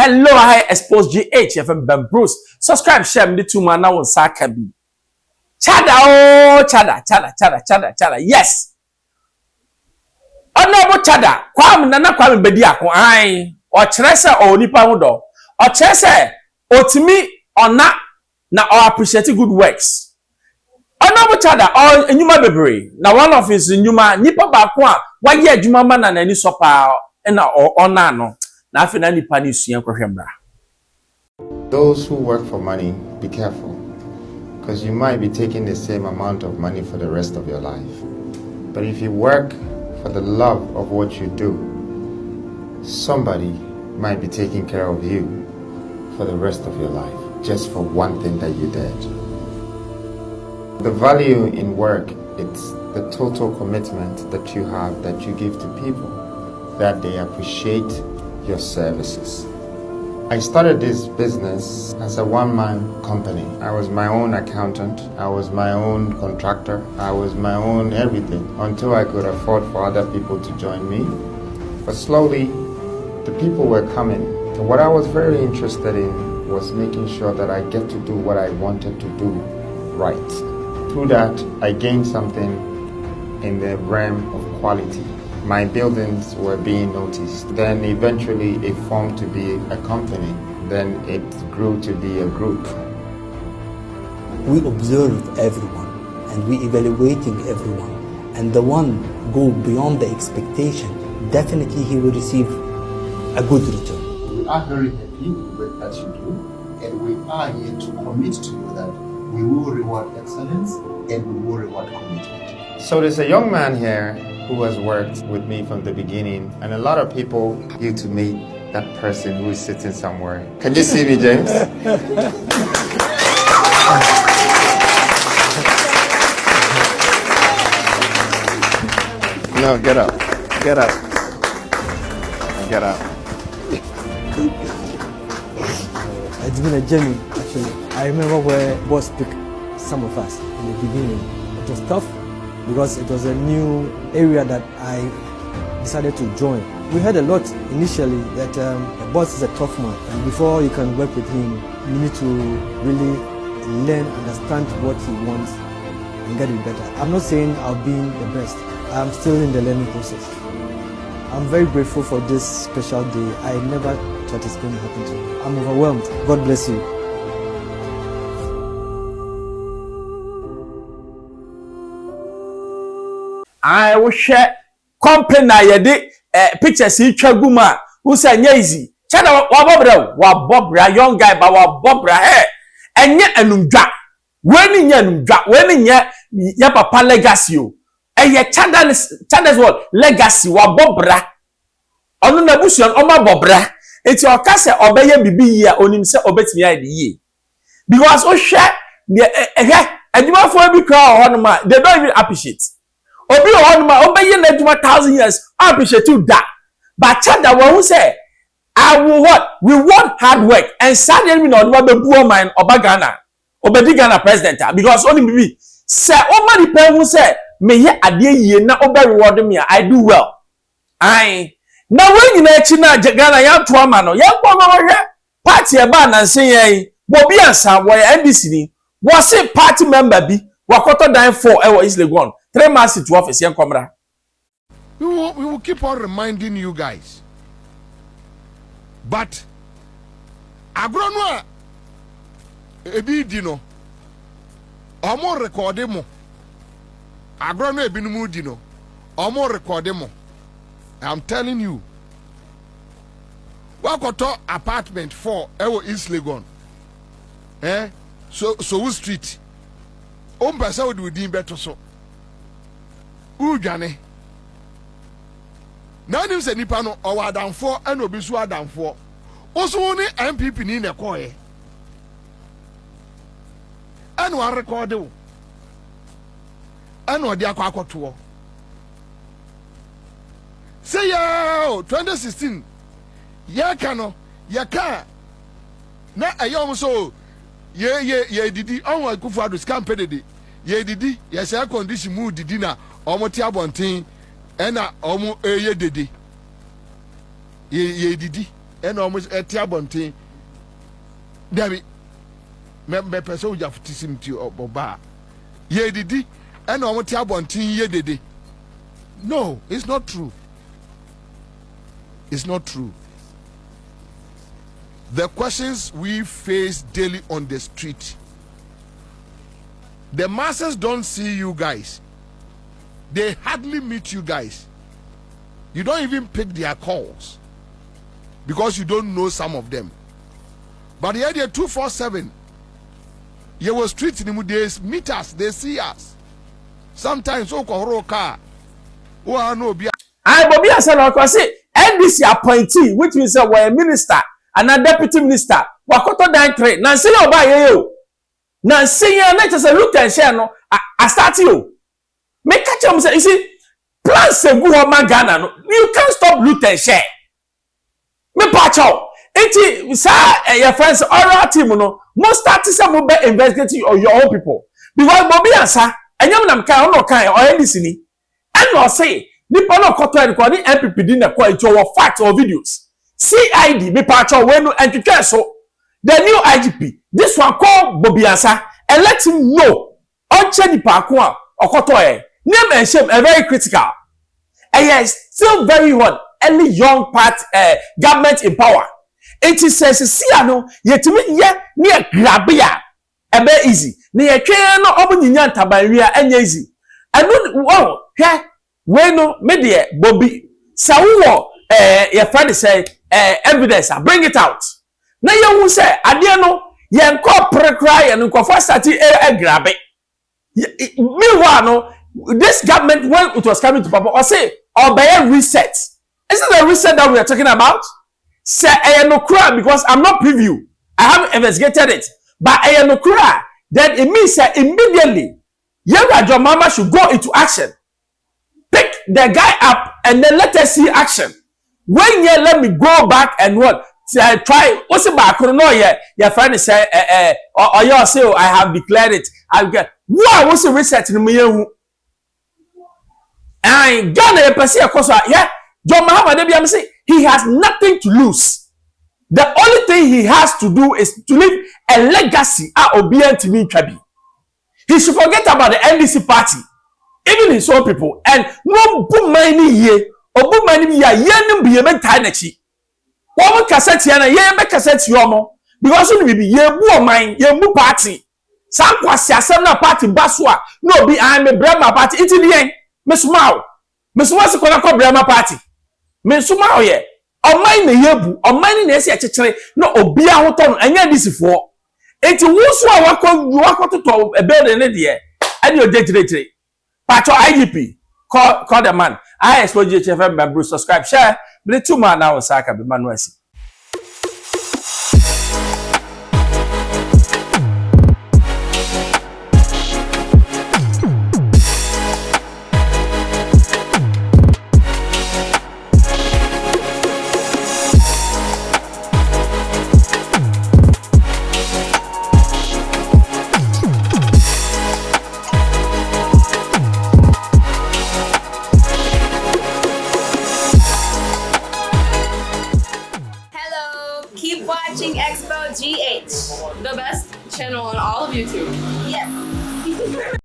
Hello, I Xposed GH FM Ben Bruce. Subscribe, share me to my now on Sakabi. Chada, oh, chada. Yes. Honorable Chada, kwam nana kwam bedi ako ai. O chrese o nipa hudo. O chrese otimi ona na o appreciate good works. Honorable Chada, o enyuma bebre. Na one of his enyuma nipa ba ko a waye adwuma ma na nani sopa na ona no. Na afi na nipa ni suyan krohwembra. Those who work for money, be careful, because you might be taking the same amount of money for the rest of your life. But if you work for the love of what you do, somebody might be taking care of you for the rest of your life, just for one thing that you did. The value in work, it's the total commitment that you have, that you give to people, that they appreciate your services. I started this business as a one-man company. I was my own accountant, I was my own contractor, I was my own everything, until I could afford for other people to join me. But slowly, the people were coming. And what I was very interested in was making sure that I get to do what I wanted to do right. Through that, I gained something in the realm of quality. My buildings were being noticed. Then eventually it formed to be a company. Then it grew to be a group. We observe everyone and we evaluating everyone. And the one go beyond the expectation, definitely he will receive a good return. We are very happy with the work that you do, and we are here to commit to you that we will reward excellence and we will reward commitment. So there's a young man here who has worked with me from the beginning, and a lot of people you to meet that person who is sitting somewhere. Can you see me, James? No, get up. Get up. Get up. It's been a journey, actually. I remember where boss picked some of us in the beginning. It was tough, because it was a new area that I decided to join. We heard a lot initially that a boss is a tough man, and before you can work with him, you need to really learn, understand what he wants, and get it better. I'm not saying I'll be the best. I'm still in the learning process. I'm very grateful for this special day. I never thought it's going to happen to me. I'm overwhelmed. God bless you. I will share company yede pictures itwaguma who say easy chada wa bobra young guy ba wa bobra enye anumdwa weni nya anumdwa weni nya ya papa legacy o eye chada's what legacy wa bobra onu na busuan o ma bobra eti o ka se obeye bibi yi a onim se obetimi ya de yi because o hwe adwuma fo bi kra ho no ma they don't even appreciate. Obi onuma obeye na adwuma 1,000 years appreciate you that. But Chada who say I will what? We want hard work and sadly me no be buo man obagana. Obedi Ghana president because only me say o ma the who say me ye ade yie na obe reward me I do well. I na when you na chi na Ghana ya to ama no ya gbo no hwe party e ba na nsen yen bobi ansa wo NDC ni wo say party member bi wakoto dan 4 ewo is legon 3 months to office yen komra. We will keep on reminding you guys. But agrono ebi dino omo record mo agrono ebi numu dino omo record mo. I'm telling you, wakoto apartment 4 ewo East Legon so street ompasa wodi beto so udwane na nim se nipa no owa adamfo ana obi so adamfo oso ni MPP ni na koye ana wa record o ana odi akwakoto say yo 2016 ya kano ya ka na ayom so ye didi on akufu ado scam pedede ye didi ye say condition mu didi na omo ti abonten ena omo eye dede ye didi and almost a tiabontin. Dabi, me person uja futisim ti oba. Ye didi, and almost tiabontin ye dede. No, it's not true. It's not true. The questions we face daily on the street, the masses don't see you guys. They hardly meet you guys. You don't even pick their calls because you don't know some of them. But here they're 247. You will street in the days, meet us, they see us. Sometimes so car. Oh, I know. I Bobby said, I say NDC appointee, which means a minister and a deputy minister. Wakoto dan trade. Nancy oba yo. Nancy ya na just look and share no. I start you. Make catch them say, you see, plans se go home Ghana no. You can't stop loot and share. Me patch out. Enti sir, your friends oral team no. Most start to say mo be investigating your own people. Because Bobby answer, enyam nam kan no kan or NDC ni. And no say nipa no koto en ko ni MPP din na ko into our facts or videos. CID me patch out when no entwetwe so. The new IGP, this one call Bobby answer and let him know. Onche nipa ko a okoto e. Name and shame are very critical. And yes, still very hot. Early young part government in power. It is says see ano yetimi ye near grabia. Ebe easy. Ne ye twe no omunyinya ntabanwia enya easy. Anu wow, he we no me de Bobby. Sa wo your friend say evidence bring it out. Na ye hu say ade no ye nko prekra ye nko for start grabe. Meanwhile no this government, when it was coming to power, or say, or by a reset. Isn't the reset that we are talking about? Say, I am no cry because I'm not preview. I haven't investigated it. But I am no cry. Then it means that immediately, your mama should go into action. Pick the guy up and then let us see action. When you let me go back and what? Say, try, what's about Konoya? Your friend say, or you say, I have declared it. I've got, wow, what's the reset in me? And Ghana person akoso yeah John Mahama dey am say he has nothing to lose. The only thing he has to do is to leave a legacy obedient to me trabi. He should forget about the NDC party, even his own people, and no bu many ye obu many ya yenim be men tie na chi. Wo cassette ya na ye be cassette yo mo because no be ye bu o man ye mu party. San kwasi asem na party baso a no be I me brema party it the end. Mesumao se kona ko Brahma party. Mesumao ye. Oman na yebu, oman na ese akekere na obi ahoto no anya disifo. Enti wusu a wako to ebe ne de ene odegire. Pacho IGP call the man. I Xposed GHFM member subscribe share. Ble two man now saka be manuasi. Keep watching Xposed GH, the best channel on all of YouTube. Yes.